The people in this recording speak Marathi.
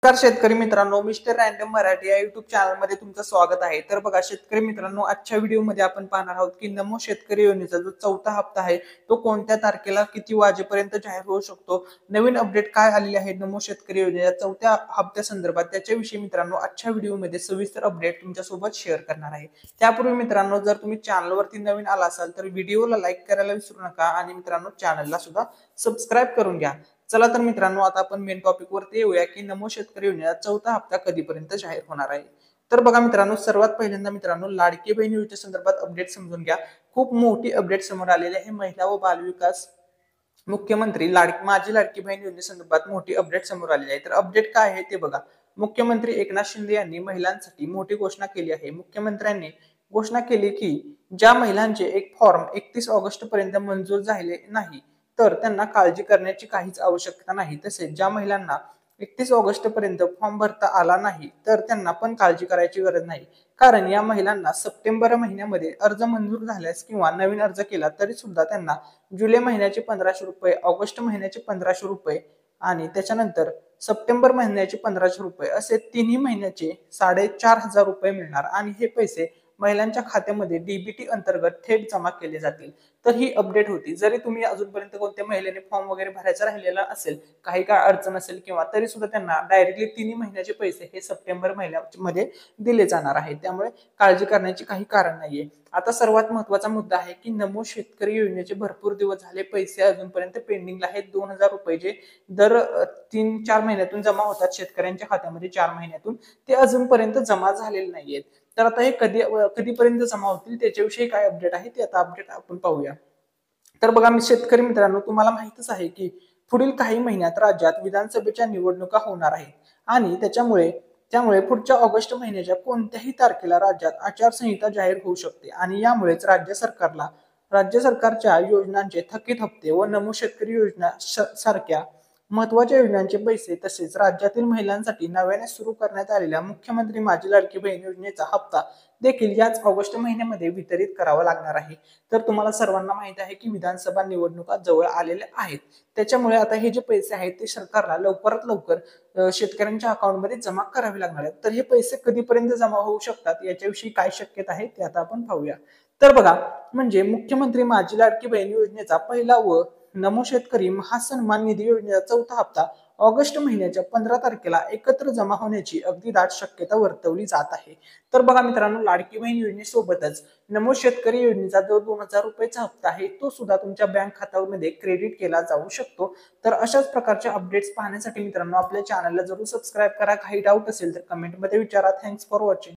नमस्कार शेतकरी मित्रांनो, मिस्टर रँडम मराठी या युट्यूब चॅनलमध्ये तुमचं स्वागत आहे। तर बघा शेतकरी मित्रांनो, आजच्या व्हिडिओमध्ये आपण पाहणार आहोत की नमो शेतकरी योजनेचा जो चौथा हप्ता आहे तो कोणत्या तारखेला किती वाजेपर्यंत जाहीर होऊ शकतो, नवीन अपडेट काय आलेली आहे नमो शेतकरी योजनेच्या चौथ्या हप्त्यासंदर्भात त्याच्याविषयी मित्रांनो आजच्या व्हिडिओमध्ये सविस्तर अपडेट तुमच्यासोबत शेअर करणार आहे। त्यापूर्वी मित्रांनो, जर तुम्ही चॅनलवरती नवीन आला असाल तर व्हिडिओला लाईक करायला विसरू नका आणि मित्रांनो चॅनलला सुद्धा सबस्क्राईब करून घ्या। चला तर मित्रांनो, आता आपण मेन टॉपिक वरती येऊया की नमो शेतकरी योजनेचा चौथा हप्ता कधीपर्यंत जाहीर होणार आहे। तर बघा मित्रांनो, सर्वात पहिल्यांदा मित्रांनो लाडकी बहीण योजने संदर्भात अपडेट समजून घ्या। खूप मोठी अपडेट समोर आलेली आहे। महिला व बालविकास मुख्यमंत्री माझी लाडकी बहीण योजनेसंदर्भात मोठी अपडेट समोर आलेली आहे। तर अपडेट काय आहे ते बघा। मुख्यमंत्री एकनाथ शिंदे यांनी महिलांसाठी मोठी घोषणा केली आहे। मुख्यमंत्र्यांनी घोषणा केली की ज्या महिलांचे एक फॉर्म 31 ऑगस्ट पर्यंत मंजूर झाले नाही तर त्यांना काळजी करण्याची काहीच आवश्यकता नाही। तसेच ज्या महिलांना 31 ऑगस्ट पर्यंत फॉर्म भरता आला नाही तर त्यांना पण काळजी करायची गरज नाही, कारण या महिलांना सप्टेंबर महिन्यामध्ये अर्ज मंजूर झाल्यास किंवा नवीन अर्ज केला तरी सुद्धा त्यांना जुलै महिन्याचे 1500 रुपये, ऑगस्ट महिन्याचे 1500 रुपये आणि त्याच्यानंतर सप्टेंबर महिन्याचे 1500 रुपये असे तिन्ही महिन्याचे 4500 रुपये मिळणार आणि हे पैसे महिलांच्या खात्यामध्ये डीबीटी अंतर्गत थेट जमा केले जातील। तर ही अपडेट होती। जरी तुम्ही अजूनपर्यंत कोणत्या महिलेने फॉर्म वगैरे भरायचा राहिलेला असेल, काही काय अडचण असेल किंवा तरी सुद्धा त्यांना डायरेक्टली तिन्ही महिन्याचे पैसे हे सप्टेंबर महिन्यामध्ये दिले जाणार आहेत। त्यामुळे काळजी करण्याची काही कारण नाहीये। आता सर्वात महत्त्वाचा मुद्दा आहे की नमो शेतकरी योजनेचे भरपूर दिवस झाले, पैसे अजूनपर्यंत पेंडिंगला आहेत। 2000 रुपये जे दर 3-4 महिन्यातून जमा होतात शेतकऱ्यांच्या खात्यामध्ये 4 महिन्यातून, ते अजूनपर्यंत जमा झालेले नाहीयेत। तर आता हे कधीपर्यंत जमा होतील त्याच्याविषयी काय अपडेट आहे ते आता अपडेट आपण पाहूया। तर बघा मी शेतकरी मित्रांनो, तुम्हाला माहितच आहे की पुढील काही महिन्यात राज्यात विधानसभेच्या निवडणुका होणार आहेत आणि त्यामुळे पुढच्या ऑगस्ट महिन्याच्या कोणत्याही तारखेला राज्यात आचारसंहिता जाहीर होऊ शकते आणि यामुळेच राज्य सरकारच्या योजनांचे थकीत हप्ते व नमो शेतकरी योजना सारख्या महत्वाच्या योजनांचे पैसे तसेच राज्यातील महिलांसाठी नव्याने सुरू करण्यात आलेल्या मुख्यमंत्री माझी लाडकी बहीण योजनेचा हप्ता देखील याच ऑगस्ट महिन्यामध्ये वितरित करावा लागणार आहे। तर तुम्हाला सर्वांना माहित आहे की विधानसभा निवडणुका जवळ आलेल्या आहेत, त्याच्यामुळे आता हे जे पैसे आहेत ते सरकारला लवकरात लवकर शेतकऱ्यांच्या अकाउंटमध्ये जमा करावे लागणार आहेत। तर हे पैसे कधीपर्यंत जमा होऊ शकतात याच्याविषयी काय शक्यता आहे ते आता आपण पाहूया। तर बघा, म्हणजे मुख्यमंत्री माझी लाडकी बहीण योजनेचा पहिला व नमो शेतकरी महासन्मान निधी योजनेचा चौथा हप्ता ऑगस्ट महिन्याच्या 15 तारखेला एकत्र जमा होण्याची अगदी दाट शक्यता वर्तवली जात आहे। तर बघा मित्रांनो, लाडकी बहीण योजनेसोबतच नमो शेतकरी योजनेचा जो 2000 रुपयाचा हप्ता आहे तो सुद्धा तुमच्या बँक खात्यामध्ये क्रेडिट केला जाऊ शकतो। तर अशाच प्रकारचे अपडेट्स पाहण्यासाठी मित्रांनो आपल्या चॅनलला जरूर सबस्क्राईब करा। काही डाऊट असेल तर कमेंटमध्ये विचारा। Thanks for watching.